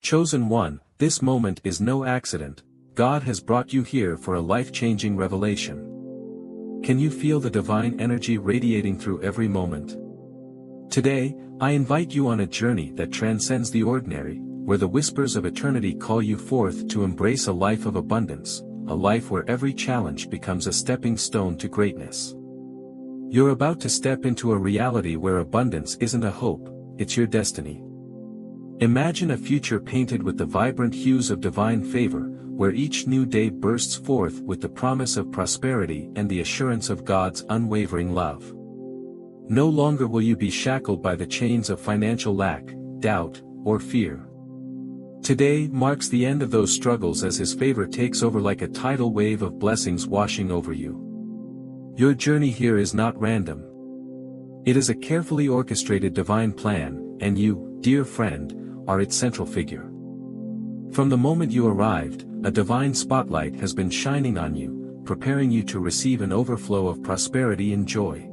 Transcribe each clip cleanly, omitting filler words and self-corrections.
Chosen one, this moment is no accident. God has brought you here for a life-changing revelation. Can you feel the divine energy radiating through every moment? Today, I invite you on a journey that transcends the ordinary, where the whispers of eternity call you forth to embrace a life of abundance, a life where every challenge becomes a stepping stone to greatness. You're about to step into a reality where abundance isn't a hope, it's your destiny. Imagine a future painted with the vibrant hues of divine favor, where each new day bursts forth with the promise of prosperity and the assurance of God's unwavering love. No longer will you be shackled by the chains of financial lack, doubt, or fear. Today marks the end of those struggles as His favor takes over like a tidal wave of blessings washing over you. Your journey here is not random. It is a carefully orchestrated divine plan, and you, dear friend, are its central figure. From the moment you arrived, a divine spotlight has been shining on you, preparing you to receive an overflow of prosperity and joy.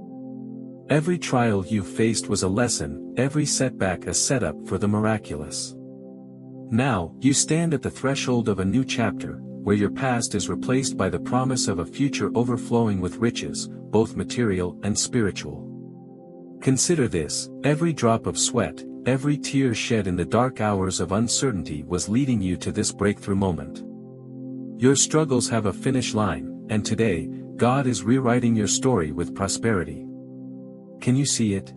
Every trial you faced was a lesson, every setback a setup for the miraculous. Now, you stand at the threshold of a new chapter, where your past is replaced by the promise of a future overflowing with riches, both material and spiritual. Consider this: every drop of sweat, every tear shed in the dark hours of uncertainty was leading you to this breakthrough moment. Your struggles have a finish line, and today, God is rewriting your story with prosperity. Can you see it?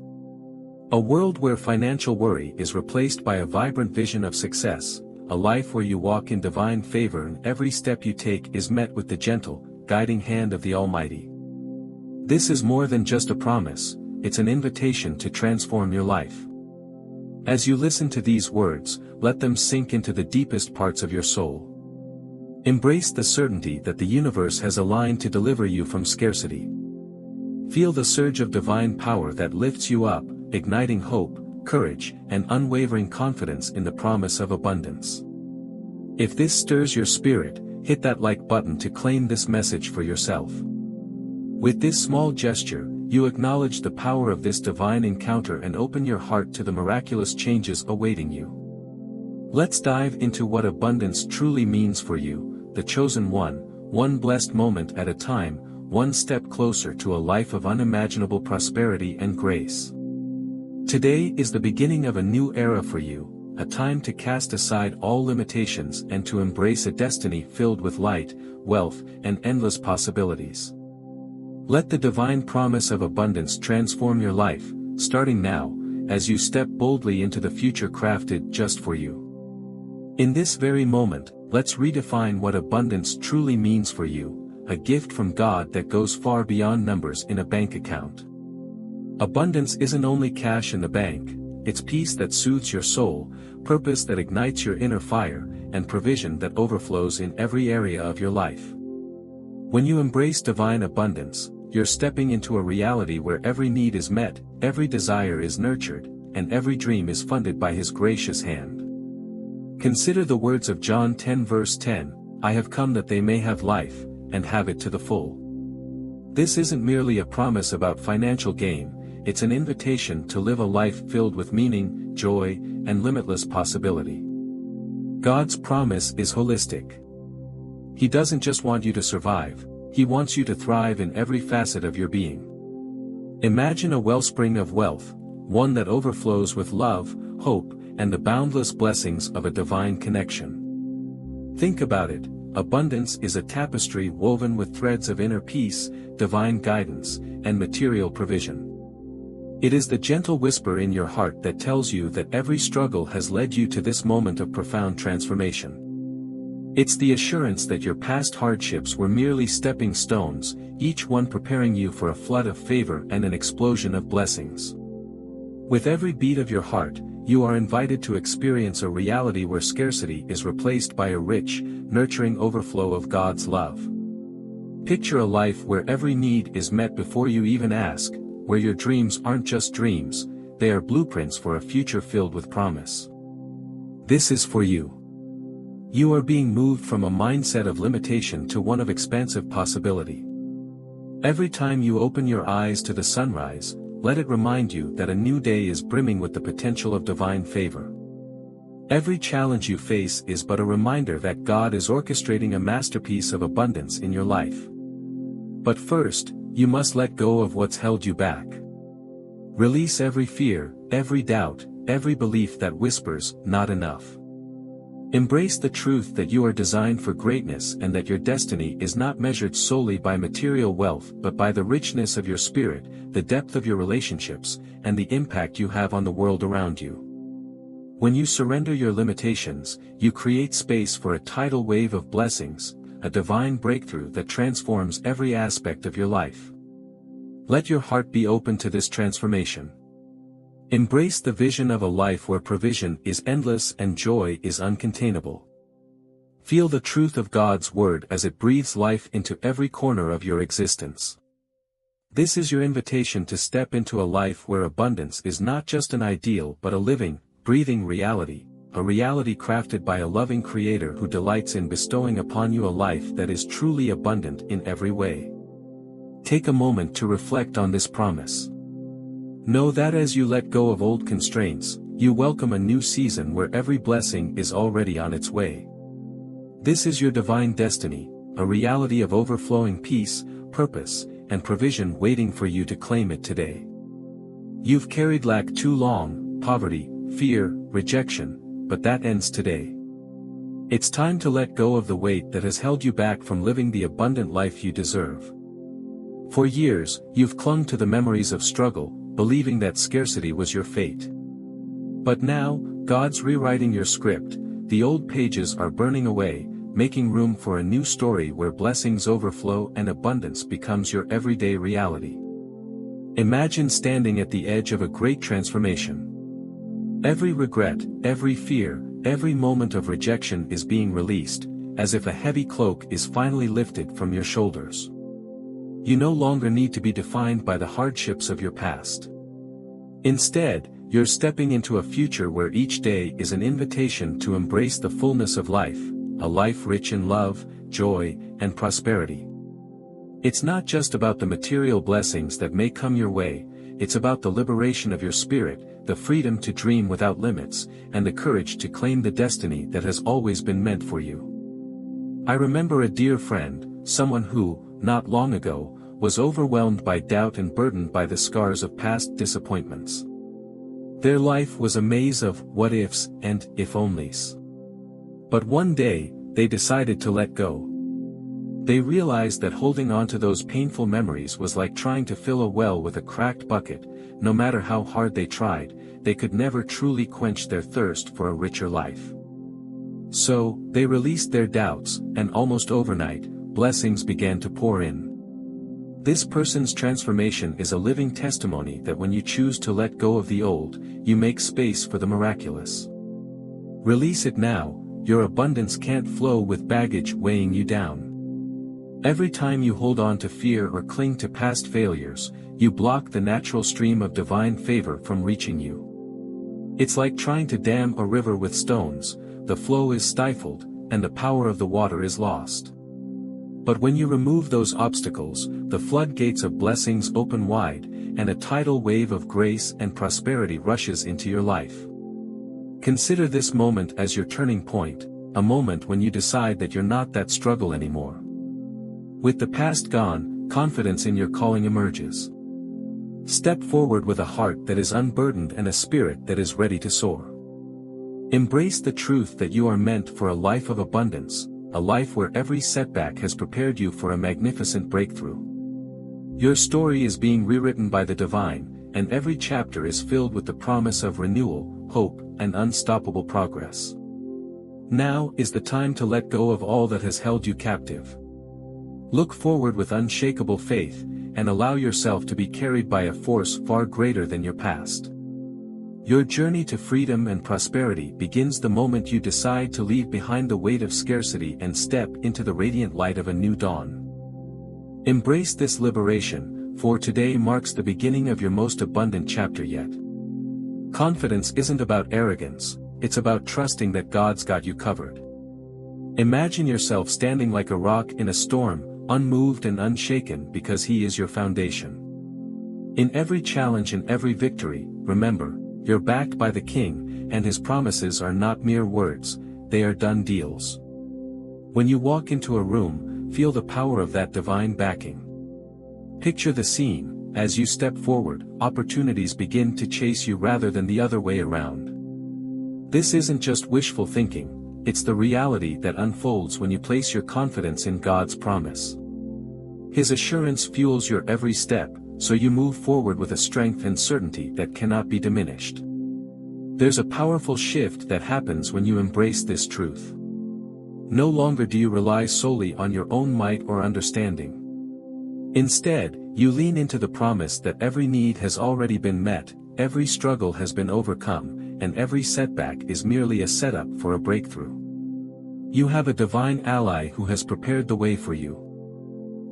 A world where financial worry is replaced by a vibrant vision of success, a life where you walk in divine favor and every step you take is met with the gentle, guiding hand of the Almighty. This is more than just a promise, it's an invitation to transform your life. As you listen to these words, let them sink into the deepest parts of your soul. Embrace the certainty that the universe has aligned to deliver you from scarcity. Feel the surge of divine power that lifts you up, igniting hope, courage, and unwavering confidence in the promise of abundance. If this stirs your spirit, hit that like button to claim this message for yourself. With this small gesture, you acknowledge the power of this divine encounter and open your heart to the miraculous changes awaiting you. Let's dive into what abundance truly means for you, the chosen one blessed moment at a time, one step closer to a life of unimaginable prosperity and grace. Today is the beginning of a new era for you, a time to cast aside all limitations and to embrace a destiny filled with light, wealth, and endless possibilities. Let the divine promise of abundance transform your life, starting now, as you step boldly into the future crafted just for you. In this very moment, let's redefine what abundance truly means for you, a gift from God that goes far beyond numbers in a bank account. Abundance isn't only cash in the bank, it's peace that soothes your soul, purpose that ignites your inner fire, and provision that overflows in every area of your life. When you embrace divine abundance, you're stepping into a reality where every need is met, every desire is nurtured, and every dream is funded by His gracious hand. Consider the words of John 10 verse 10, "I have come that they may have life, and have it to the full." This isn't merely a promise about financial gain, it's an invitation to live a life filled with meaning, joy, and limitless possibility. God's promise is holistic. He doesn't just want you to survive, He wants you to thrive in every facet of your being. Imagine a wellspring of wealth, one that overflows with love, hope, and the boundless blessings of a divine connection. Think about it, abundance is a tapestry woven with threads of inner peace, divine guidance, and material provision. It is the gentle whisper in your heart that tells you that every struggle has led you to this moment of profound transformation. It's the assurance that your past hardships were merely stepping stones, each one preparing you for a flood of favor and an explosion of blessings. With every beat of your heart, you are invited to experience a reality where scarcity is replaced by a rich, nurturing overflow of God's love. Picture a life where every need is met before you even ask, where your dreams aren't just dreams, they are blueprints for a future filled with promise. This is for you. You are being moved from a mindset of limitation to one of expansive possibility. Every time you open your eyes to the sunrise, let it remind you that a new day is brimming with the potential of divine favor. Every challenge you face is but a reminder that God is orchestrating a masterpiece of abundance in your life. But first, you must let go of what's held you back. Release every fear, every doubt, every belief that whispers, "Not enough." Embrace the truth that you are designed for greatness and that your destiny is not measured solely by material wealth but by the richness of your spirit, the depth of your relationships, and the impact you have on the world around you. When you surrender your limitations, you create space for a tidal wave of blessings, a divine breakthrough that transforms every aspect of your life. Let your heart be open to this transformation. Embrace the vision of a life where provision is endless and joy is uncontainable. Feel the truth of God's word as it breathes life into every corner of your existence. This is your invitation to step into a life where abundance is not just an ideal but a living, breathing reality, a reality crafted by a loving Creator who delights in bestowing upon you a life that is truly abundant in every way. Take a moment to reflect on this promise. Know that as you let go of old constraints, you welcome a new season where every blessing is already on its way. This is your divine destiny, a reality of overflowing peace, purpose, and provision waiting for you to claim it today. You've carried lack too long, poverty, fear, rejection, but that ends today. It's time to let go of the weight that has held you back from living the abundant life you deserve. For years, you've clung to the memories of struggle, believing that scarcity was your fate. But now, God's rewriting your script, the old pages are burning away, making room for a new story where blessings overflow and abundance becomes your everyday reality. Imagine standing at the edge of a great transformation. Every regret, every fear, every moment of rejection is being released, as if a heavy cloak is finally lifted from your shoulders. You no longer need to be defined by the hardships of your past. Instead, you're stepping into a future where each day is an invitation to embrace the fullness of life, a life rich in love, joy, and prosperity. It's not just about the material blessings that may come your way, it's about the liberation of your spirit, the freedom to dream without limits, and the courage to claim the destiny that has always been meant for you. I remember a dear friend, someone who, not long ago, was overwhelmed by doubt and burdened by the scars of past disappointments. Their life was a maze of what-ifs and if-onlys. But one day, they decided to let go. They realized that holding on to those painful memories was like trying to fill a well with a cracked bucket. No matter how hard they tried, they could never truly quench their thirst for a richer life. So, they released their doubts, and almost overnight, blessings began to pour in. This person's transformation is a living testimony that when you choose to let go of the old, you make space for the miraculous. Release it now, your abundance can't flow with baggage weighing you down. Every time you hold on to fear or cling to past failures, you block the natural stream of divine favor from reaching you. It's like trying to dam a river with stones, the flow is stifled, and the power of the water is lost. But when you remove those obstacles, the floodgates of blessings open wide, and a tidal wave of grace and prosperity rushes into your life. Consider this moment as your turning point, a moment when you decide that you're not that struggle anymore. With the past gone, confidence in your calling emerges. Step forward with a heart that is unburdened and a spirit that is ready to soar. Embrace the truth that you are meant for a life of abundance, a life where every setback has prepared you for a magnificent breakthrough. Your story is being rewritten by the divine, and every chapter is filled with the promise of renewal, hope, and unstoppable progress. Now is the time to let go of all that has held you captive. Look forward with unshakable faith, and allow yourself to be carried by a force far greater than your past. Your journey to freedom and prosperity begins the moment you decide to leave behind the weight of scarcity and step into the radiant light of a new dawn. Embrace this liberation, for today marks the beginning of your most abundant chapter yet. Confidence isn't about arrogance, it's about trusting that God's got you covered. Imagine yourself standing like a rock in a storm, unmoved and unshaken because He is your foundation. In every challenge and every victory, remember, you're backed by the King, and his promises are not mere words, they are done deals. When you walk into a room, feel the power of that divine backing. Picture the scene: as you step forward, opportunities begin to chase you rather than the other way around. This isn't just wishful thinking, it's the reality that unfolds when you place your confidence in God's promise. His assurance fuels your every step, so you move forward with a strength and certainty that cannot be diminished. There's a powerful shift that happens when you embrace this truth. No longer do you rely solely on your own might or understanding. Instead, you lean into the promise that every need has already been met, every struggle has been overcome, and every setback is merely a setup for a breakthrough. You have a divine ally who has prepared the way for you.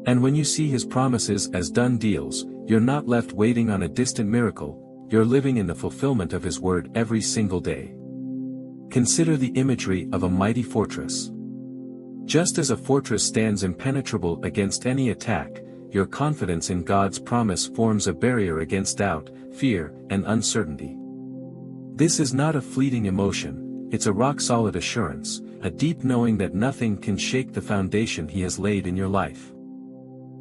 And when you see his promises as done deals, you're not left waiting on a distant miracle, you're living in the fulfillment of his word every single day. Consider the imagery of a mighty fortress. Just as a fortress stands impenetrable against any attack, your confidence in God's promise forms a barrier against doubt, fear, and uncertainty. This is not a fleeting emotion, it's a rock-solid assurance, a deep knowing that nothing can shake the foundation he has laid in your life.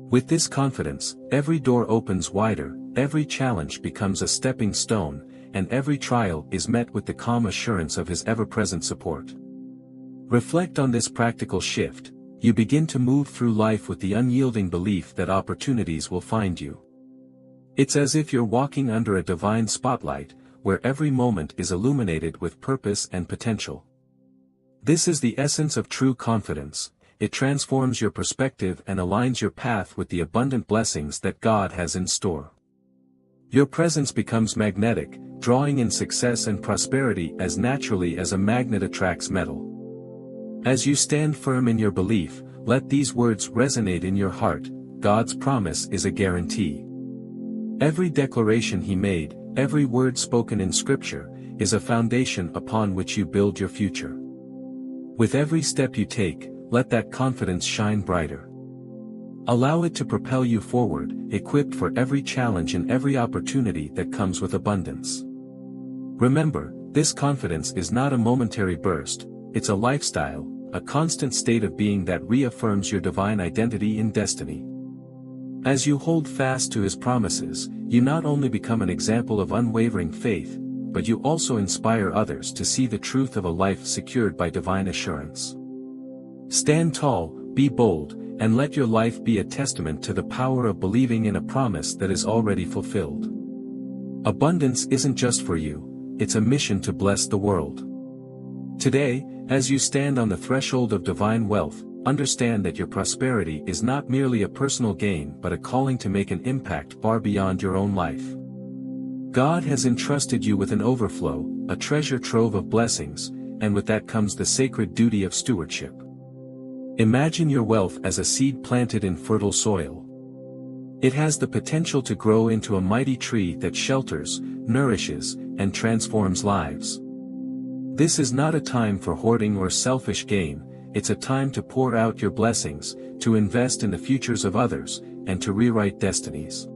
With this confidence, every door opens wider, every challenge becomes a stepping stone, and every trial is met with the calm assurance of his ever-present support. Reflect on this practical shift. You begin to move through life with the unyielding belief that opportunities will find you. It's as if you're walking under a divine spotlight, where every moment is illuminated with purpose and potential. This is the essence of true confidence. It transforms your perspective and aligns your path with the abundant blessings that God has in store. Your presence becomes magnetic, drawing in success and prosperity as naturally as a magnet attracts metal. As you stand firm in your belief, let these words resonate in your heart: God's promise is a guarantee. Every declaration he made, every word spoken in Scripture, is a foundation upon which you build your future. With every step you take, let that confidence shine brighter. Allow it to propel you forward, equipped for every challenge and every opportunity that comes with abundance. Remember, this confidence is not a momentary burst, it's a lifestyle, a constant state of being that reaffirms your divine identity in destiny. As you hold fast to his promises, you not only become an example of unwavering faith, but you also inspire others to see the truth of a life secured by divine assurance. Stand tall, be bold, and let your life be a testament to the power of believing in a promise that is already fulfilled. Abundance isn't just for you, it's a mission to bless the world. Today, as you stand on the threshold of divine wealth, understand that your prosperity is not merely a personal gain but a calling to make an impact far beyond your own life. God has entrusted you with an overflow, a treasure trove of blessings, and with that comes the sacred duty of stewardship. Imagine your wealth as a seed planted in fertile soil. It has the potential to grow into a mighty tree that shelters, nourishes, and transforms lives. This is not a time for hoarding or selfish gain, it's a time to pour out your blessings, to invest in the futures of others, and to rewrite destinies.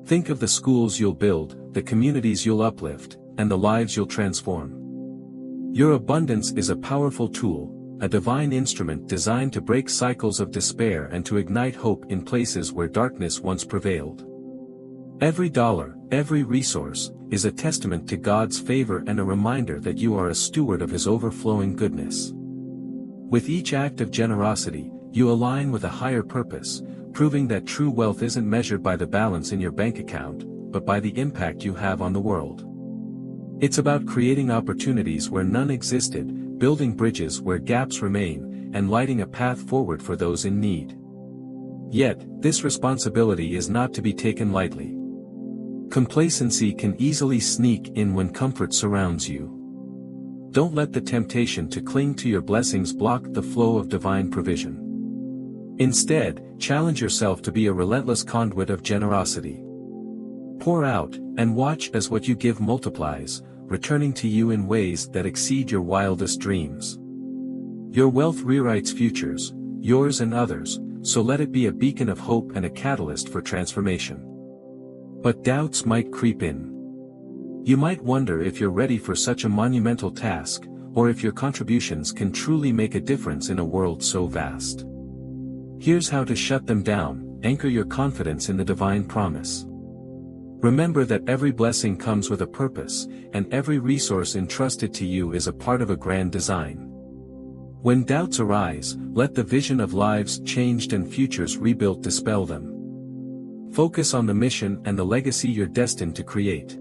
Think of the schools you'll build, the communities you'll uplift, and the lives you'll transform. Your abundance is a powerful tool, a divine instrument designed to break cycles of despair and to ignite hope in places where darkness once prevailed. Every dollar, every resource, is a testament to God's favor and a reminder that you are a steward of his overflowing goodness. With each act of generosity, you align with a higher purpose, proving that true wealth isn't measured by the balance in your bank account, but by the impact you have on the world. It's about creating opportunities where none existed, building bridges where gaps remain, and lighting a path forward for those in need. Yet, this responsibility is not to be taken lightly. Complacency can easily sneak in when comfort surrounds you. Don't let the temptation to cling to your blessings block the flow of divine provision. Instead, challenge yourself to be a relentless conduit of generosity. Pour out, and watch as what you give multiplies, returning to you in ways that exceed your wildest dreams. Your wealth rewrites futures, yours and others, so let it be a beacon of hope and a catalyst for transformation. But doubts might creep in. You might wonder if you're ready for such a monumental task, or if your contributions can truly make a difference in a world so vast. Here's how to shut them down. Anchor your confidence in the divine promise. Remember that every blessing comes with a purpose, and every resource entrusted to you is a part of a grand design. When doubts arise, let the vision of lives changed and futures rebuilt dispel them. Focus on the mission and the legacy you're destined to create.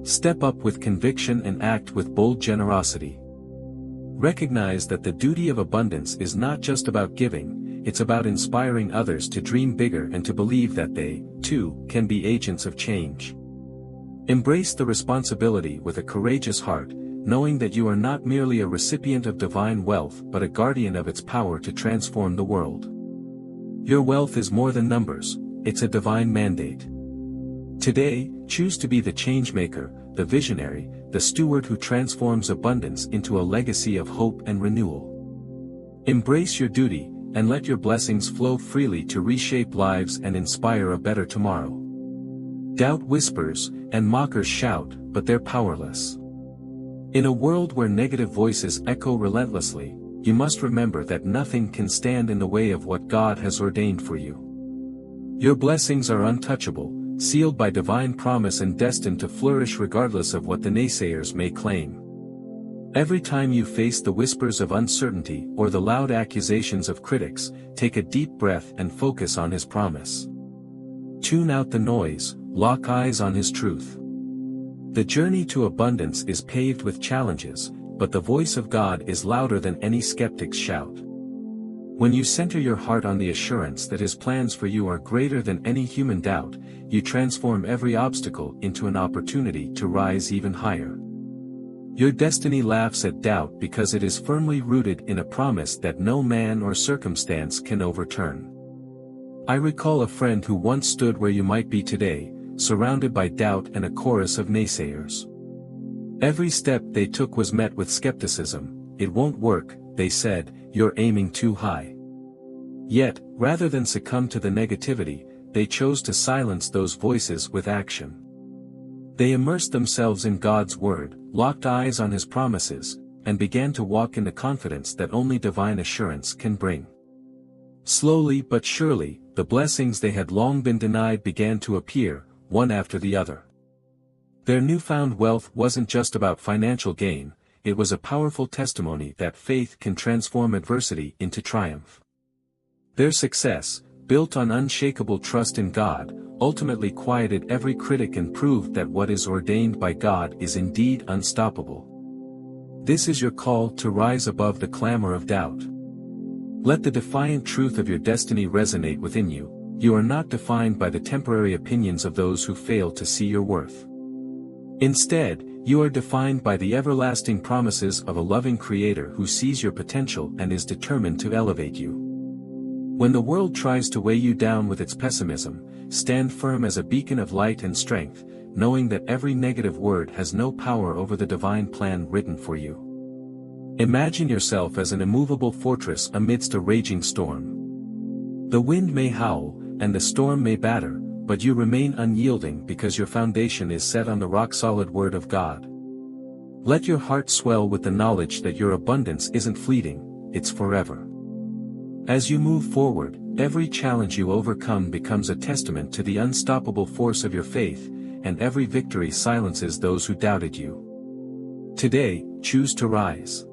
Step up with conviction and act with bold generosity. Recognize that the duty of abundance is not just about giving, it's about inspiring others to dream bigger and to believe that they, too, can be agents of change. Embrace the responsibility with a courageous heart, knowing that you are not merely a recipient of divine wealth but a guardian of its power to transform the world. Your wealth is more than numbers, it's a divine mandate. Today, choose to be the changemaker, the visionary, the steward who transforms abundance into a legacy of hope and renewal. Embrace your duty, and let your blessings flow freely to reshape lives and inspire a better tomorrow. Doubt whispers, and mockers shout, but they're powerless. In a world where negative voices echo relentlessly, you must remember that nothing can stand in the way of what God has ordained for you. Your blessings are untouchable, sealed by divine promise and destined to flourish regardless of what the naysayers may claim. Every time you face the whispers of uncertainty or the loud accusations of critics, take a deep breath and focus on His promise. Tune out the noise, lock eyes on His truth. The journey to abundance is paved with challenges, but the voice of God is louder than any skeptic's shout. When you center your heart on the assurance that His plans for you are greater than any human doubt, you transform every obstacle into an opportunity to rise even higher. Your destiny laughs at doubt because it is firmly rooted in a promise that no man or circumstance can overturn. I recall a friend who once stood where you might be today, surrounded by doubt and a chorus of naysayers. Every step they took was met with skepticism. It won't work, they said, you're aiming too high. Yet, rather than succumb to the negativity, they chose to silence those voices with action. They immersed themselves in God's Word, locked eyes on His promises, and began to walk in the confidence that only divine assurance can bring. Slowly but surely, the blessings they had long been denied began to appear, one after the other. Their newfound wealth wasn't just about financial gain, it was a powerful testimony that faith can transform adversity into triumph. Their success, built on unshakable trust in God, ultimately quieted every critic and proved that what is ordained by God is indeed unstoppable. This is your call to rise above the clamor of doubt. Let the defiant truth of your destiny resonate within you. You are not defined by the temporary opinions of those who fail to see your worth. Instead, you are defined by the everlasting promises of a loving Creator who sees your potential and is determined to elevate you. When the world tries to weigh you down with its pessimism, stand firm as a beacon of light and strength, knowing that every negative word has no power over the divine plan written for you. Imagine yourself as an immovable fortress amidst a raging storm. The wind may howl, and the storm may batter, but you remain unyielding because your foundation is set on the rock-solid Word of God. Let your heart swell with the knowledge that your abundance isn't fleeting, it's forever. As you move forward, every challenge you overcome becomes a testament to the unstoppable force of your faith, and every victory silences those who doubted you. Today, choose to rise.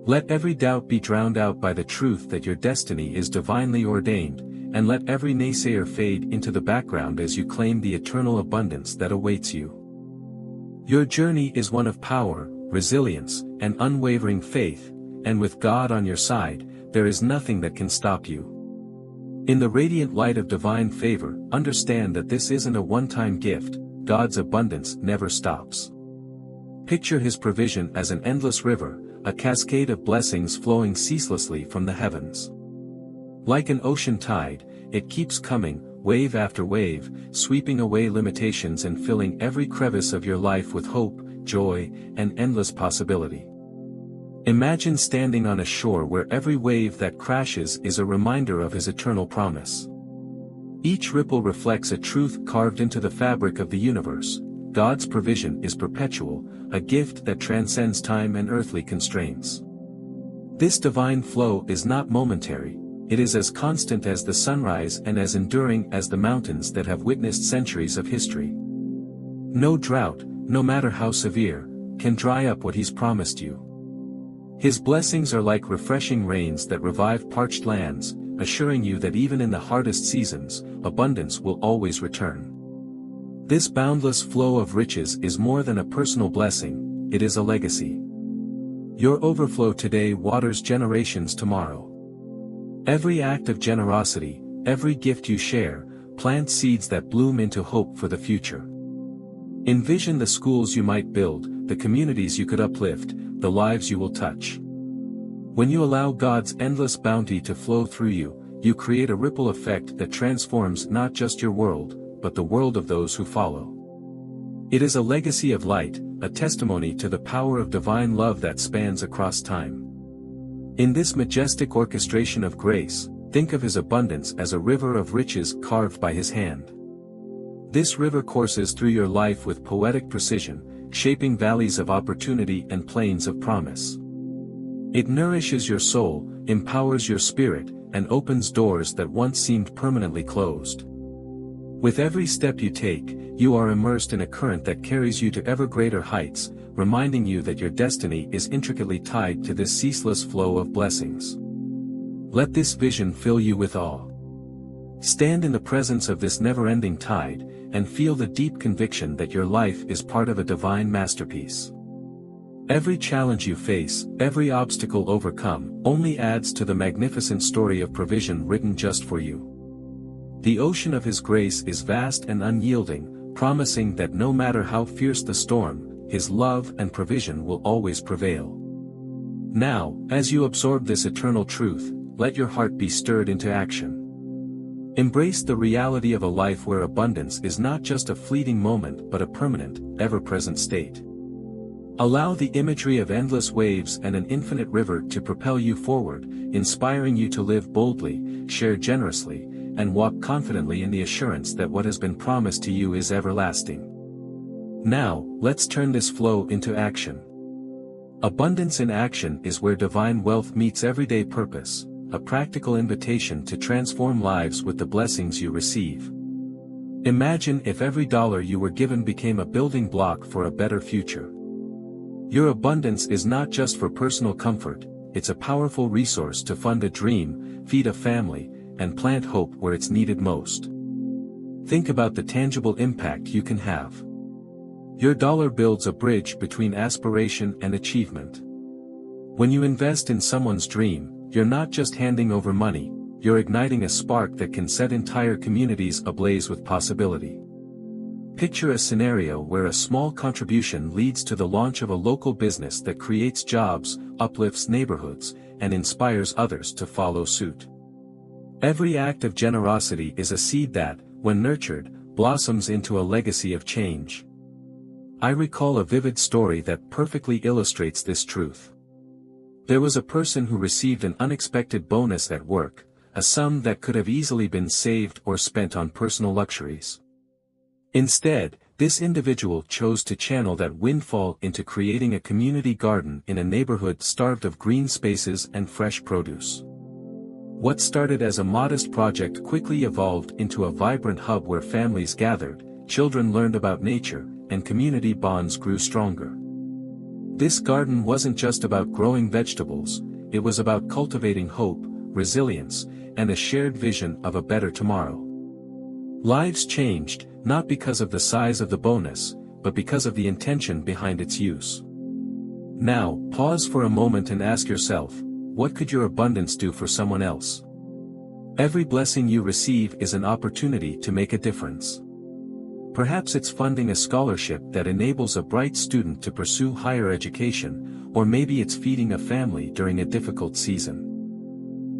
Let every doubt be drowned out by the truth that your destiny is divinely ordained, and let every naysayer fade into the background as you claim the eternal abundance that awaits you. Your journey is one of power, resilience, and unwavering faith, and with God on your side, there is nothing that can stop you. In the radiant light of divine favor, understand that this isn't a one-time gift. God's abundance never stops. Picture His provision as an endless river, a cascade of blessings flowing ceaselessly from the heavens. Like an ocean tide, it keeps coming, wave after wave, sweeping away limitations and filling every crevice of your life with hope, joy, and endless possibility. Imagine standing on a shore where every wave that crashes is a reminder of His eternal promise. Each ripple reflects a truth carved into the fabric of the universe. God's provision is perpetual, a gift that transcends time and earthly constraints. This divine flow is not momentary, it is as constant as the sunrise and as enduring as the mountains that have witnessed centuries of history. No drought, no matter how severe, can dry up what He's promised you. His blessings are like refreshing rains that revive parched lands, assuring you that even in the hardest seasons, abundance will always return. This boundless flow of riches is more than a personal blessing, it is a legacy. Your overflow today waters generations tomorrow. Every act of generosity, every gift you share, plants seeds that bloom into hope for the future. Envision the schools you might build, the communities you could uplift, the lives you will touch. When you allow God's endless bounty to flow through you, you create a ripple effect that transforms not just your world, but the world of those who follow. It is a legacy of light, a testimony to the power of divine love that spans across time. In this majestic orchestration of grace, think of His abundance as a river of riches carved by His hand. This river courses through your life with poetic precision, shaping valleys of opportunity and plains of promise. It nourishes your soul, empowers your spirit, and opens doors that once seemed permanently closed. With every step you take, you are immersed in a current that carries you to ever greater heights, reminding you that your destiny is intricately tied to this ceaseless flow of blessings. Let this vision fill you with awe. Stand in the presence of this never-ending tide, and feel the deep conviction that your life is part of a divine masterpiece. Every challenge you face, every obstacle overcome, only adds to the magnificent story of provision written just for you. The ocean of His grace is vast and unyielding, promising that no matter how fierce the storm, His love and provision will always prevail. Now, as you absorb this eternal truth, let your heart be stirred into action. Embrace the reality of a life where abundance is not just a fleeting moment but a permanent, ever-present state. Allow the imagery of endless waves and an infinite river to propel you forward, inspiring you to live boldly, share generously, and walk confidently in the assurance that what has been promised to you is everlasting. Now, let's turn this flow into action. Abundance in action is where divine wealth meets everyday purpose, a practical invitation to transform lives with the blessings you receive. Imagine if every dollar you were given became a building block for a better future. Your abundance is not just for personal comfort, it's a powerful resource to fund a dream, feed a family, and plant hope where it's needed most. Think about the tangible impact you can have. Your dollar builds a bridge between aspiration and achievement. When you invest in someone's dream, you're not just handing over money, you're igniting a spark that can set entire communities ablaze with possibility. Picture a scenario where a small contribution leads to the launch of a local business that creates jobs, uplifts neighborhoods, and inspires others to follow suit. Every act of generosity is a seed that, when nurtured, blossoms into a legacy of change. I recall a vivid story that perfectly illustrates this truth. There was a person who received an unexpected bonus at work, a sum that could have easily been saved or spent on personal luxuries. Instead, this individual chose to channel that windfall into creating a community garden in a neighborhood starved of green spaces and fresh produce. What started as a modest project quickly evolved into a vibrant hub where families gathered, children learned about nature, and community bonds grew stronger. This garden wasn't just about growing vegetables, it was about cultivating hope, resilience, and a shared vision of a better tomorrow. Lives changed, not because of the size of the bonus, but because of the intention behind its use. Now, pause for a moment and ask yourself, what could your abundance do for someone else? Every blessing you receive is an opportunity to make a difference. Perhaps it's funding a scholarship that enables a bright student to pursue higher education, or maybe it's feeding a family during a difficult season.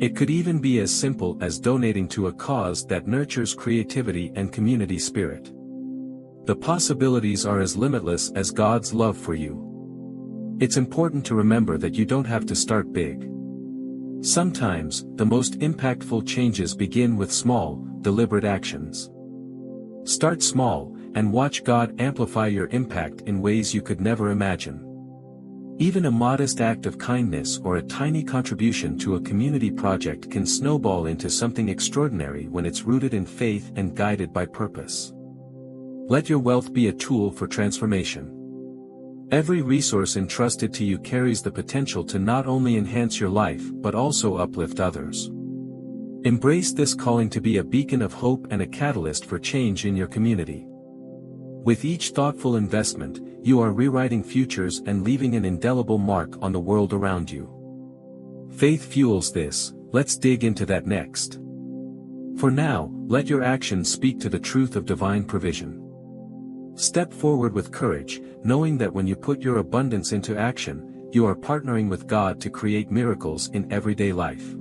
It could even be as simple as donating to a cause that nurtures creativity and community spirit. The possibilities are as limitless as God's love for you. It's important to remember that you don't have to start big. Sometimes, the most impactful changes begin with small, deliberate actions. Start small, and watch God amplify your impact in ways you could never imagine. Even a modest act of kindness or a tiny contribution to a community project can snowball into something extraordinary when it's rooted in faith and guided by purpose. Let your wealth be a tool for transformation. Every resource entrusted to you carries the potential to not only enhance your life but also uplift others. Embrace this calling to be a beacon of hope and a catalyst for change in your community. With each thoughtful investment, you are rewriting futures and leaving an indelible mark on the world around you. Faith fuels this. Let's dig into that next. For now, let your actions speak to the truth of divine provision. Step forward with courage, knowing that when you put your abundance into action, you are partnering with God to create miracles in everyday life.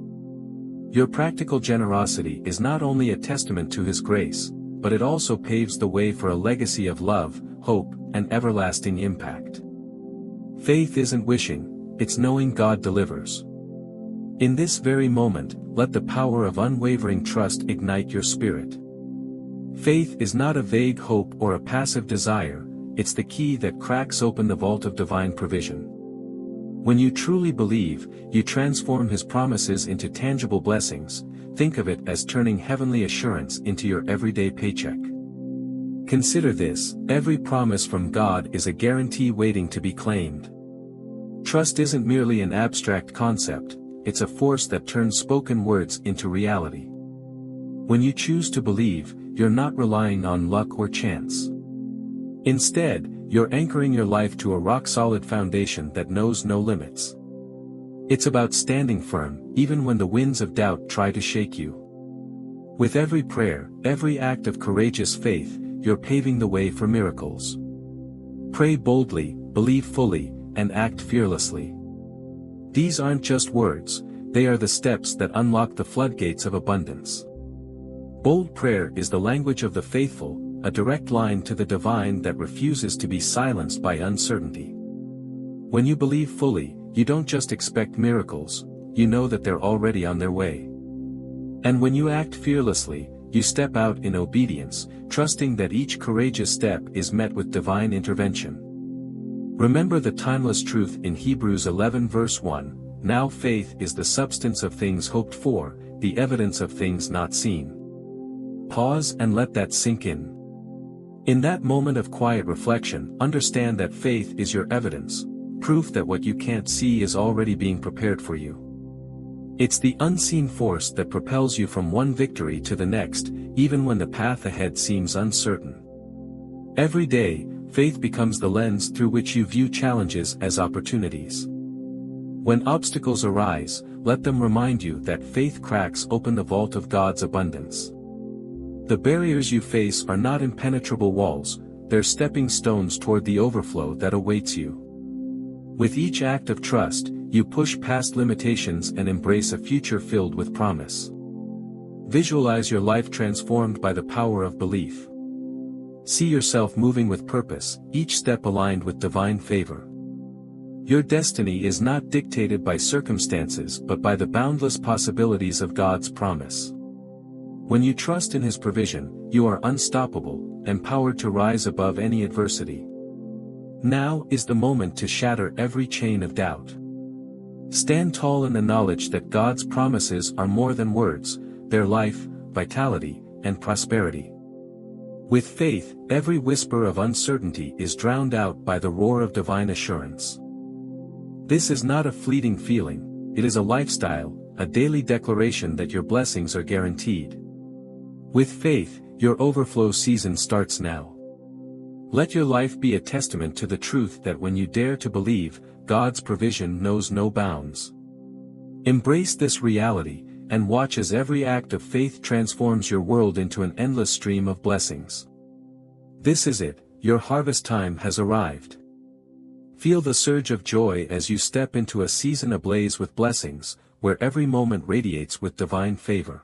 Your practical generosity is not only a testament to His grace, but it also paves the way for a legacy of love, hope, and everlasting impact. Faith isn't wishing, it's knowing God delivers. In this very moment, let the power of unwavering trust ignite your spirit. Faith is not a vague hope or a passive desire, it's the key that cracks open the vault of divine provision. When you truly believe, you transform His promises into tangible blessings. Think of it as turning heavenly assurance into your everyday paycheck. Consider this: every promise from God is a guarantee waiting to be claimed. Trust isn't merely an abstract concept, it's a force that turns spoken words into reality. When you choose to believe, you're not relying on luck or chance. Instead, you're anchoring your life to a rock-solid foundation that knows no limits. It's about standing firm, even when the winds of doubt try to shake you. With every prayer, every act of courageous faith, you're paving the way for miracles. Pray boldly, believe fully, and act fearlessly. These aren't just words, they are the steps that unlock the floodgates of abundance. Bold prayer is the language of the faithful, a direct line to the divine that refuses to be silenced by uncertainty. When you believe fully, you don't just expect miracles, you know that they're already on their way. And when you act fearlessly, you step out in obedience, trusting that each courageous step is met with divine intervention. Remember the timeless truth in Hebrews 11 verse 1, "Now faith is the substance of things hoped for, the evidence of things not seen." Pause and let that sink in. In that moment of quiet reflection, understand that faith is your evidence, proof that what you can't see is already being prepared for you. It's the unseen force that propels you from one victory to the next, even when the path ahead seems uncertain. Every day, faith becomes the lens through which you view challenges as opportunities. When obstacles arise, let them remind you that faith cracks open the vault of God's abundance. The barriers you face are not impenetrable walls, they're stepping stones toward the overflow that awaits you. With each act of trust, you push past limitations and embrace a future filled with promise. Visualize your life transformed by the power of belief. See yourself moving with purpose, each step aligned with divine favor. Your destiny is not dictated by circumstances but by the boundless possibilities of God's promise. When you trust in His provision, you are unstoppable, empowered to rise above any adversity. Now is the moment to shatter every chain of doubt. Stand tall in the knowledge that God's promises are more than words, they're life, vitality, and prosperity. With faith, every whisper of uncertainty is drowned out by the roar of divine assurance. This is not a fleeting feeling, it is a lifestyle, a daily declaration that your blessings are guaranteed. With faith, your overflow season starts now. Let your life be a testament to the truth that when you dare to believe, God's provision knows no bounds. Embrace this reality, and watch as every act of faith transforms your world into an endless stream of blessings. This is it, your harvest time has arrived. Feel the surge of joy as you step into a season ablaze with blessings, where every moment radiates with divine favor.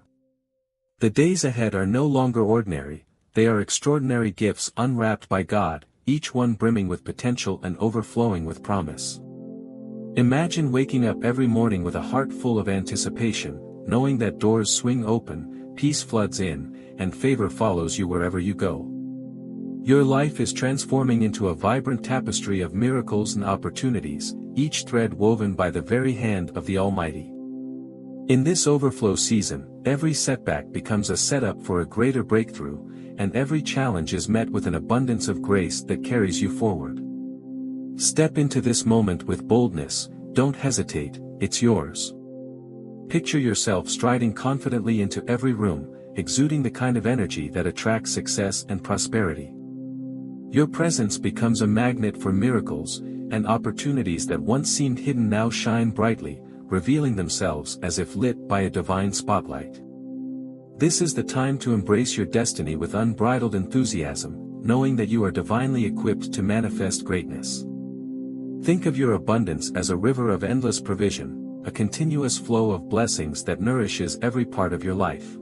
The days ahead are no longer ordinary, they are extraordinary gifts unwrapped by God, each one brimming with potential and overflowing with promise. Imagine waking up every morning with a heart full of anticipation, knowing that doors swing open, peace floods in, and favor follows you wherever you go. Your life is transforming into a vibrant tapestry of miracles and opportunities, each thread woven by the very hand of the Almighty. In this overflow season, every setback becomes a setup for a greater breakthrough, and every challenge is met with an abundance of grace that carries you forward. Step into this moment with boldness, don't hesitate, it's yours. Picture yourself striding confidently into every room, exuding the kind of energy that attracts success and prosperity. Your presence becomes a magnet for miracles, and opportunities that once seemed hidden now shine brightly, revealing themselves as if lit by a divine spotlight. This is the time to embrace your destiny with unbridled enthusiasm, knowing that you are divinely equipped to manifest greatness. Think of your abundance as a river of endless provision, a continuous flow of blessings that nourishes every part of your life.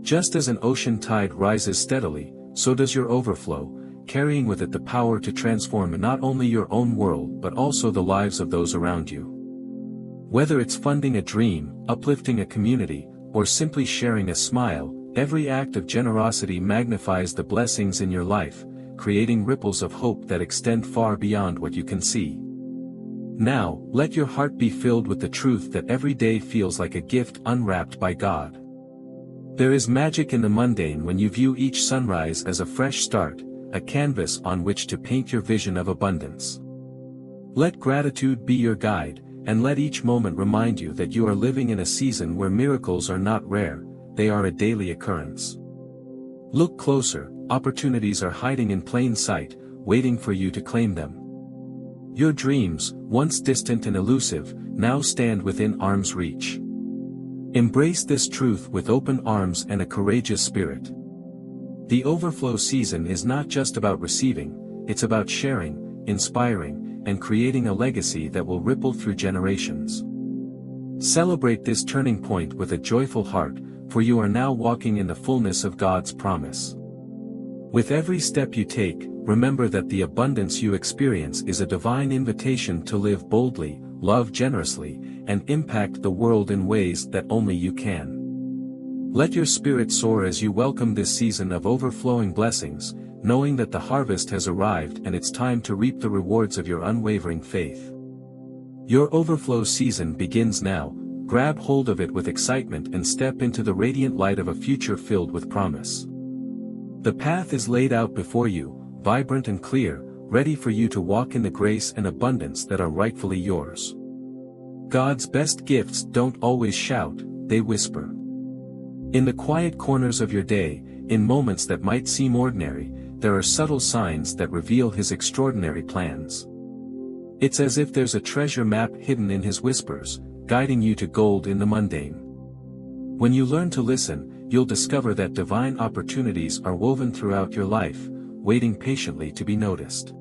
Just as an ocean tide rises steadily, so does your overflow, carrying with it the power to transform not only your own world but also the lives of those around you. Whether it's funding a dream, uplifting a community, or simply sharing a smile, every act of generosity magnifies the blessings in your life, creating ripples of hope that extend far beyond what you can see. Now, let your heart be filled with the truth that every day feels like a gift unwrapped by God. There is magic in the mundane when you view each sunrise as a fresh start, a canvas on which to paint your vision of abundance. Let gratitude be your guide, and let each moment remind you that you are living in a season where miracles are not rare, they are a daily occurrence. Look closer, opportunities are hiding in plain sight, waiting for you to claim them. Your dreams, once distant and elusive, now stand within arm's reach. Embrace this truth with open arms and a courageous spirit. The overflow season is not just about receiving, it's about sharing, inspiring, and creating a legacy that will ripple through generations. Celebrate this turning point with a joyful heart, for you are now walking in the fullness of God's promise. With every step you take, remember that the abundance you experience is a divine invitation to live boldly, love generously, and impact the world in ways that only you can. Let your spirit soar as you welcome this season of overflowing blessings, knowing that the harvest has arrived and it's time to reap the rewards of your unwavering faith. Your overflow season begins now, grab hold of it with excitement and step into the radiant light of a future filled with promise. The path is laid out before you, vibrant and clear, ready for you to walk in the grace and abundance that are rightfully yours. God's best gifts don't always shout, they whisper. In the quiet corners of your day, in moments that might seem ordinary, there are subtle signs that reveal His extraordinary plans. It's as if there's a treasure map hidden in His whispers, guiding you to gold in the mundane. When you learn to listen, you'll discover that divine opportunities are woven throughout your life, waiting patiently to be noticed.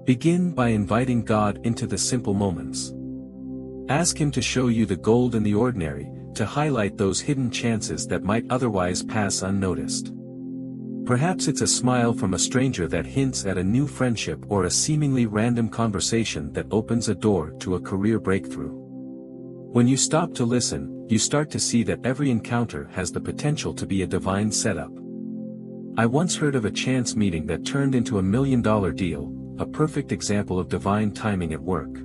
Begin by inviting God into the simple moments. Ask Him to show you the gold in the ordinary, to highlight those hidden chances that might otherwise pass unnoticed. Perhaps it's a smile from a stranger that hints at a new friendship or a seemingly random conversation that opens a door to a career breakthrough. When you stop to listen, you start to see that every encounter has the potential to be a divine setup. I once heard of a chance meeting that turned into $1 million deal, a perfect example of divine timing at work.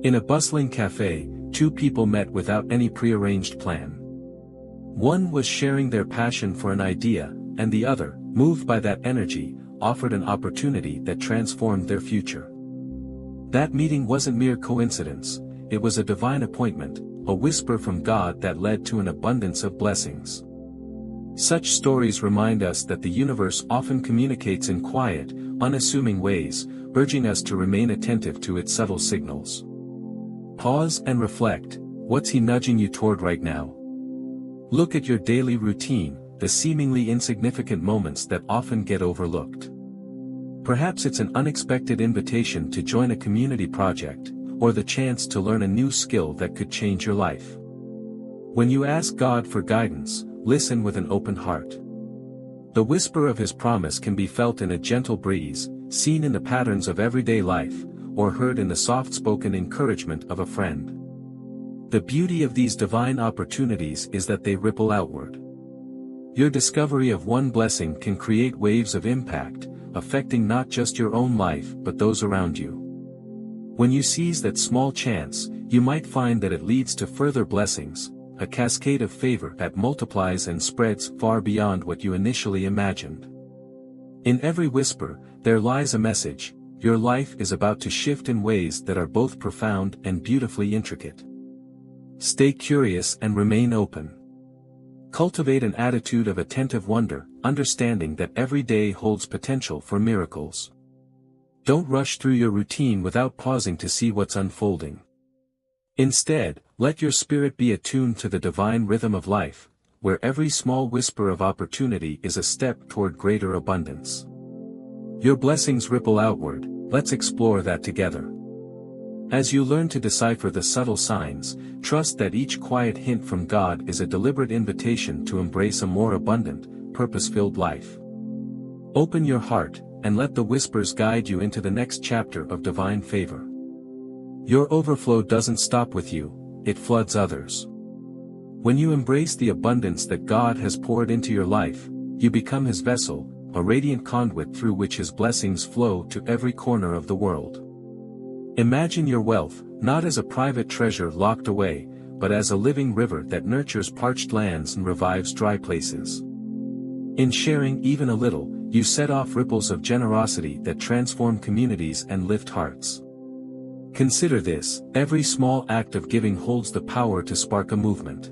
In a bustling cafe, two people met without any prearranged plan. One was sharing their passion for an idea, and the other, moved by that energy, offered an opportunity that transformed their future. That meeting wasn't mere coincidence, it was a divine appointment, a whisper from God that led to an abundance of blessings. Such stories remind us that the universe often communicates in quiet, unassuming ways, urging us to remain attentive to its subtle signals. Pause and reflect, what's He nudging you toward right now? Look at your daily routine, the seemingly insignificant moments that often get overlooked. Perhaps it's an unexpected invitation to join a community project, or the chance to learn a new skill that could change your life. When you ask God for guidance, listen with an open heart. The whisper of His promise can be felt in a gentle breeze, seen in the patterns of everyday life, or heard in the soft-spoken encouragement of a friend. The beauty of these divine opportunities is that they ripple outward. Your discovery of one blessing can create waves of impact, affecting not just your own life but those around you. When you seize that small chance, you might find that it leads to further blessings, a cascade of favor that multiplies and spreads far beyond what you initially imagined. In every whisper, there lies a message: your life is about to shift in ways that are both profound and beautifully intricate. Stay curious and remain open. Cultivate an attitude of attentive wonder, understanding that every day holds potential for miracles. Don't rush through your routine without pausing to see what's unfolding. Instead, let your spirit be attuned to the divine rhythm of life, where every small whisper of opportunity is a step toward greater abundance. Your blessings ripple outward. Let's explore that together. As you learn to decipher the subtle signs, trust that each quiet hint from God is a deliberate invitation to embrace a more abundant, purpose-filled life. Open your heart, and let the whispers guide you into the next chapter of divine favor. Your overflow doesn't stop with you, it floods others. When you embrace the abundance that God has poured into your life, you become His vessel, a radiant conduit through which His blessings flow to every corner of the world. Imagine your wealth, not as a private treasure locked away, but as a living river that nurtures parched lands and revives dry places. In sharing even a little, you set off ripples of generosity that transform communities and lift hearts. Consider this: every small act of giving holds the power to spark a movement.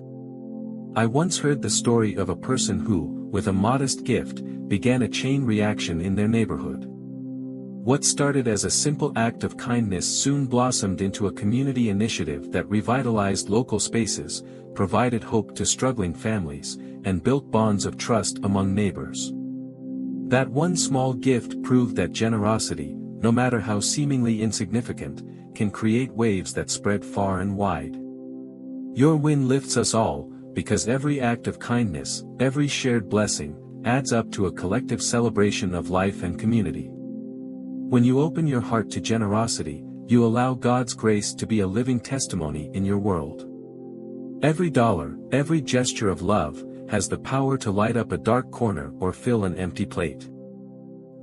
I once heard the story of a person who, with a modest gift, began a chain reaction in their neighborhood. What started as a simple act of kindness soon blossomed into a community initiative that revitalized local spaces, provided hope to struggling families, and built bonds of trust among neighbors. That one small gift proved that generosity, no matter how seemingly insignificant, can create waves that spread far and wide. Your win lifts us all, because every act of kindness, every shared blessing, adds up to a collective celebration of life and community. When you open your heart to generosity, you allow God's grace to be a living testimony in your world. Every dollar, every gesture of love, has the power to light up a dark corner or fill an empty plate.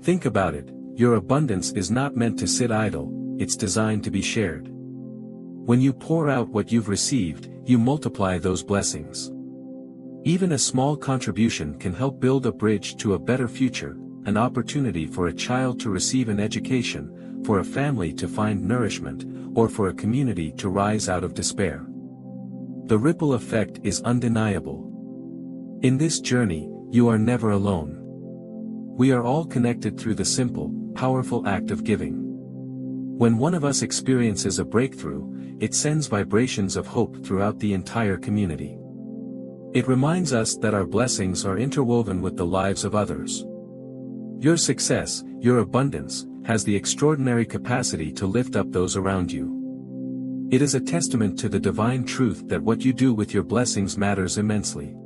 Think about it: your abundance is not meant to sit idle, it's designed to be shared. When you pour out what you've received, you multiply those blessings. Even a small contribution can help build a bridge to a better future, an opportunity for a child to receive an education, for a family to find nourishment, or for a community to rise out of despair. The ripple effect is undeniable. In this journey, you are never alone. We are all connected through the simple, powerful act of giving. When one of us experiences a breakthrough, it sends vibrations of hope throughout the entire community. It reminds us that our blessings are interwoven with the lives of others. Your success, your abundance, has the extraordinary capacity to lift up those around you. It is a testament to the divine truth that what you do with your blessings matters immensely.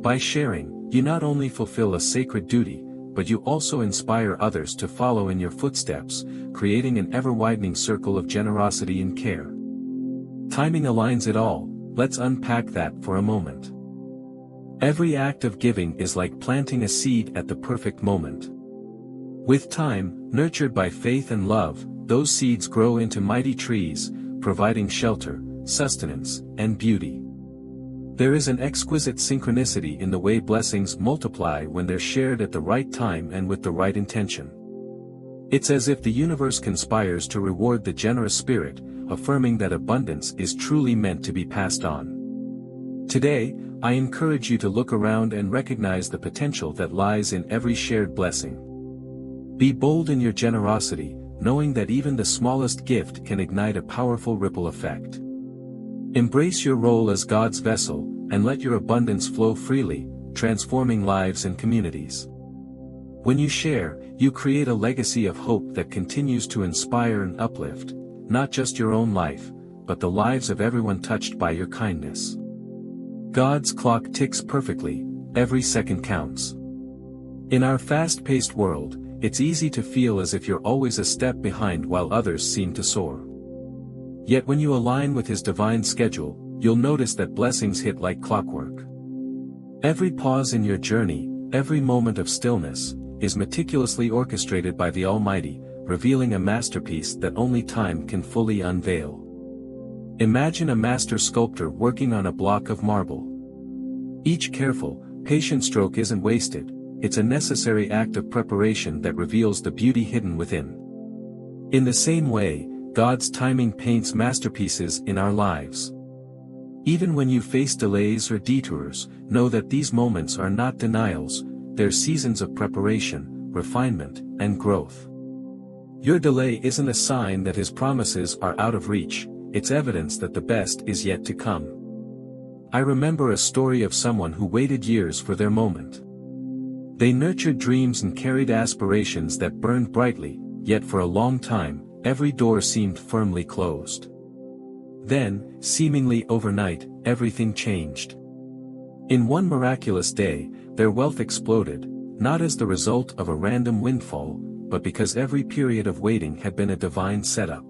By sharing, you not only fulfill a sacred duty, but you also inspire others to follow in your footsteps, creating an ever-widening circle of generosity and care. Timing aligns it all. Let's unpack that for a moment. Every act of giving is like planting a seed at the perfect moment. With time, nurtured by faith and love, those seeds grow into mighty trees, providing shelter, sustenance, and beauty. There is an exquisite synchronicity in the way blessings multiply when they're shared at the right time and with the right intention. It's as if the universe conspires to reward the generous spirit, affirming that abundance is truly meant to be passed on. Today, I encourage you to look around and recognize the potential that lies in every shared blessing. Be bold in your generosity, knowing that even the smallest gift can ignite a powerful ripple effect. Embrace your role as God's vessel, and let your abundance flow freely, transforming lives and communities. When you share, you create a legacy of hope that continues to inspire and uplift, not just your own life, but the lives of everyone touched by your kindness. God's clock ticks perfectly, every second counts. In our fast-paced world, it's easy to feel as if you're always a step behind while others seem to soar. Yet when you align with His divine schedule, you'll notice that blessings hit like clockwork. Every pause in your journey, every moment of stillness, is meticulously orchestrated by the Almighty, revealing a masterpiece that only time can fully unveil. Imagine a master sculptor working on a block of marble. Each careful, patient stroke isn't wasted, it's a necessary act of preparation that reveals the beauty hidden within. In the same way, God's timing paints masterpieces in our lives. Even when you face delays or detours, know that these moments are not denials, they're seasons of preparation, refinement, and growth. Your delay isn't a sign that His promises are out of reach, it's evidence that the best is yet to come. I remember a story of someone who waited years for their moment. They nurtured dreams and carried aspirations that burned brightly, yet for a long time, every door seemed firmly closed. Then, seemingly overnight, everything changed. In one miraculous day, their wealth exploded, not as the result of a random windfall, but because every period of waiting had been a divine setup.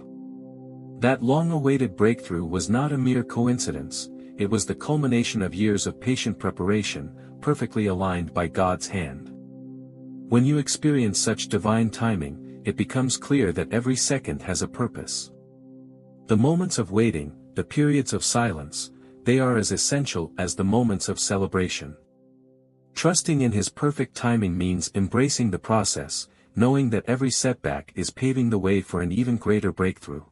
That long-awaited breakthrough was not a mere coincidence, it was the culmination of years of patient preparation, perfectly aligned by God's hand. When you experience such divine timing, it becomes clear that every second has a purpose. The moments of waiting, the periods of silence, they are as essential as the moments of celebration. Trusting in His perfect timing means embracing the process, knowing that every setback is paving the way for an even greater breakthrough.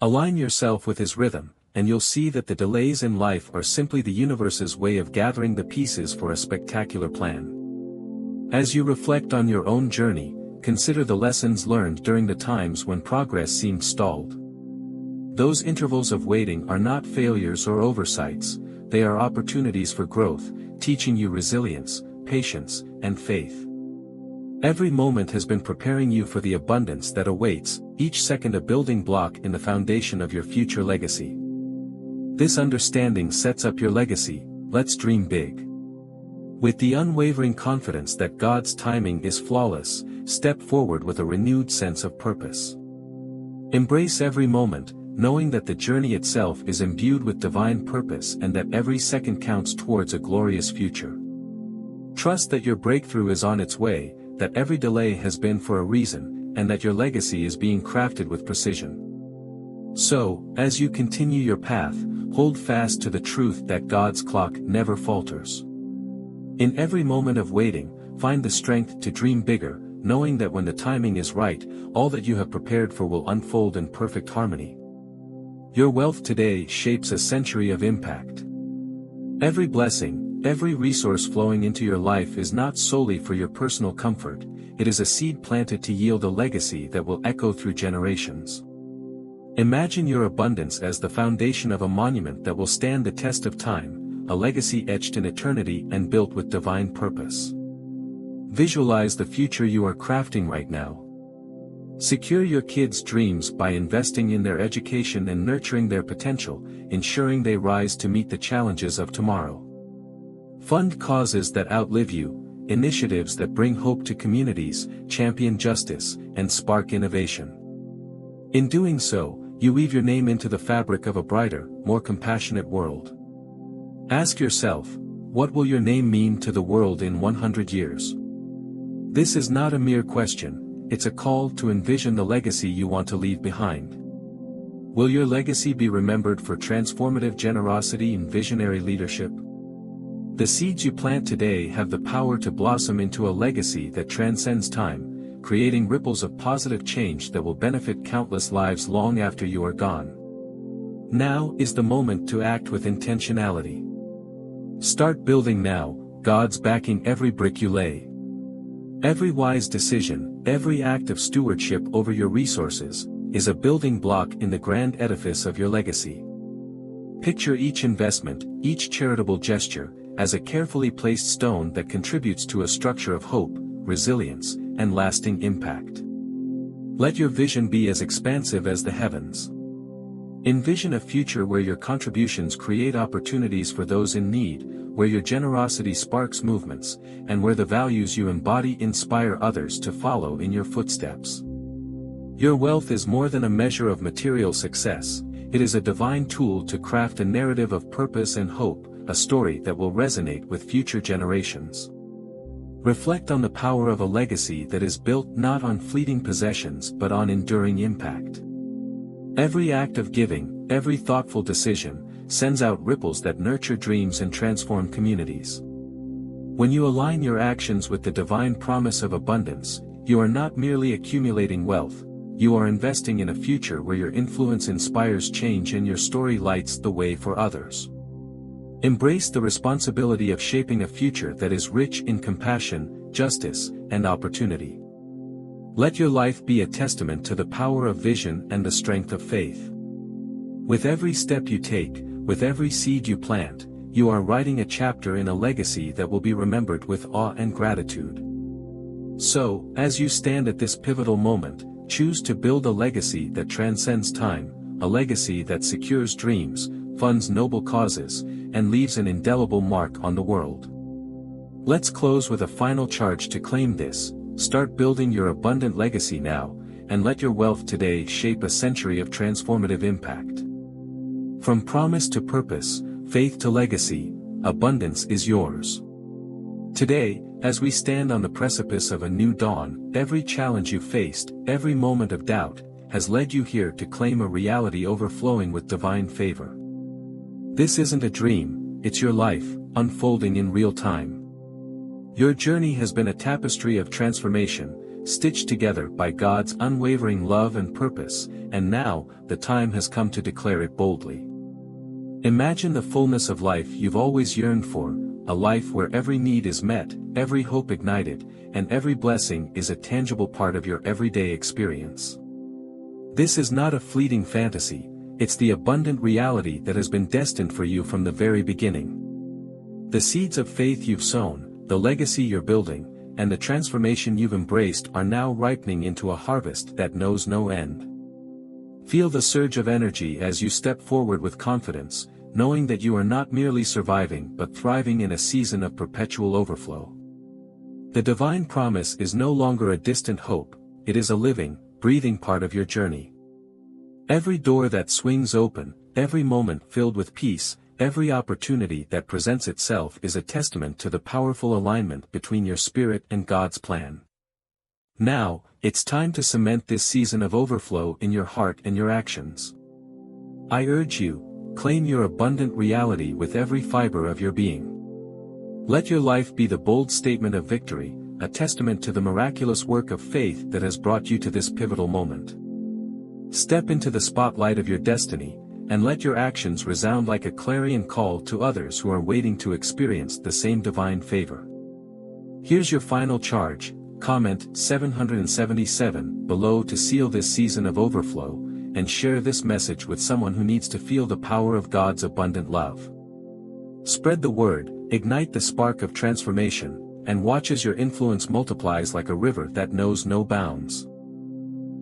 Align yourself with His rhythm, and you'll see that the delays in life are simply the universe's way of gathering the pieces for a spectacular plan. As you reflect on your own journey, consider the lessons learned during the times when progress seemed stalled. Those intervals of waiting are not failures or oversights, they are opportunities for growth, teaching you resilience, patience, and faith. Every moment has been preparing you for the abundance that awaits, each second a building block in the foundation of your future legacy. This understanding sets up your legacy. Let's dream big. With the unwavering confidence that God's timing is flawless, step forward with a renewed sense of purpose. Embrace every moment, knowing that the journey itself is imbued with divine purpose and that every second counts towards a glorious future. Trust that your breakthrough is on its way, that every delay has been for a reason, and that your legacy is being crafted with precision. So, as you continue your path, hold fast to the truth that God's clock never falters. In every moment of waiting, find the strength to dream bigger, knowing that when the timing is right, all that you have prepared for will unfold in perfect harmony. Your wealth today shapes a century of impact. Every blessing, every resource flowing into your life is not solely for your personal comfort, it is a seed planted to yield a legacy that will echo through generations. Imagine your abundance as the foundation of a monument that will stand the test of time, a legacy etched in eternity and built with divine purpose. Visualize the future you are crafting right now. Secure your kids' dreams by investing in their education and nurturing their potential, ensuring they rise to meet the challenges of tomorrow. Fund causes that outlive you, initiatives that bring hope to communities, champion justice, and spark innovation. In doing so, you weave your name into the fabric of a brighter, more compassionate world. Ask yourself, what will your name mean to the world in 100 years? This is not a mere question, it's a call to envision the legacy you want to leave behind. Will your legacy be remembered for transformative generosity and visionary leadership? The seeds you plant today have the power to blossom into a legacy that transcends time, creating ripples of positive change that will benefit countless lives long after you are gone. Now is the moment to act with intentionality. Start building now, God's backing every brick you lay. Every wise decision, every act of stewardship over your resources, is a building block in the grand edifice of your legacy. Picture each investment, each charitable gesture, as a carefully placed stone that contributes to a structure of hope, resilience, and lasting impact. Let your vision be as expansive as the heavens. Envision a future where your contributions create opportunities for those in need, where your generosity sparks movements, and where the values you embody inspire others to follow in your footsteps. Your wealth is more than a measure of material success, it is a divine tool to craft a narrative of purpose and hope, a story that will resonate with future generations. Reflect on the power of a legacy that is built not on fleeting possessions but on enduring impact. Every act of giving, every thoughtful decision, sends out ripples that nurture dreams and transform communities. When you align your actions with the divine promise of abundance, you are not merely accumulating wealth, you are investing in a future where your influence inspires change and your story lights the way for others. Embrace the responsibility of shaping a future that is rich in compassion, justice, and opportunity. Let your life be a testament to the power of vision and the strength of faith. With every step you take, with every seed you plant, you are writing a chapter in a legacy that will be remembered with awe and gratitude. So, as you stand at this pivotal moment, choose to build a legacy that transcends time, a legacy that secures dreams, funds noble causes, and leaves an indelible mark on the world. Let's close with a final charge to claim this: start building your abundant legacy now, and let your wealth today shape a century of transformative impact. From promise to purpose, faith to legacy, abundance is yours. Today, as we stand on the precipice of a new dawn, every challenge you faced, every moment of doubt, has led you here to claim a reality overflowing with divine favor. This isn't a dream, it's your life, unfolding in real time. Your journey has been a tapestry of transformation, stitched together by God's unwavering love and purpose, and now, the time has come to declare it boldly. Imagine the fullness of life you've always yearned for, a life where every need is met, every hope ignited, and every blessing is a tangible part of your everyday experience. This is not a fleeting fantasy, it's the abundant reality that has been destined for you from the very beginning. The seeds of faith you've sown, the legacy you're building, and the transformation you've embraced are now ripening into a harvest that knows no end. Feel the surge of energy as you step forward with confidence, knowing that you are not merely surviving but thriving in a season of perpetual overflow. The divine promise is no longer a distant hope, it is a living, breathing part of your journey. Every door that swings open, every moment filled with peace, every opportunity that presents itself is a testament to the powerful alignment between your spirit and God's plan. Now, it's time to cement this season of overflow in your heart and your actions. I urge you, claim your abundant reality with every fiber of your being. Let your life be the bold statement of victory, a testament to the miraculous work of faith that has brought you to this pivotal moment. Step into the spotlight of your destiny, and let your actions resound like a clarion call to others who are waiting to experience the same divine favor. Here's your final charge. Comment 777 below to seal this season of overflow, and share this message with someone who needs to feel the power of God's abundant love. Spread the word, ignite the spark of transformation, and watch as your influence multiplies like a river that knows no bounds.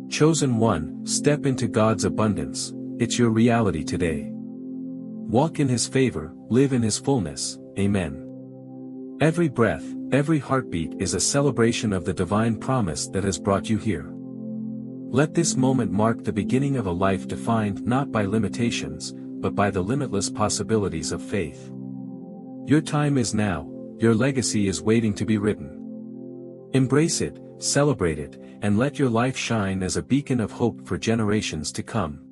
Chosen one, step into God's abundance, it's your reality today. Walk in His favor, live in His fullness, Amen. Every breath, every heartbeat is a celebration of the divine promise that has brought you here. Let this moment mark the beginning of a life defined not by limitations, but by the limitless possibilities of faith. Your time is now, your legacy is waiting to be written. Embrace it, celebrate it, and let your life shine as a beacon of hope for generations to come.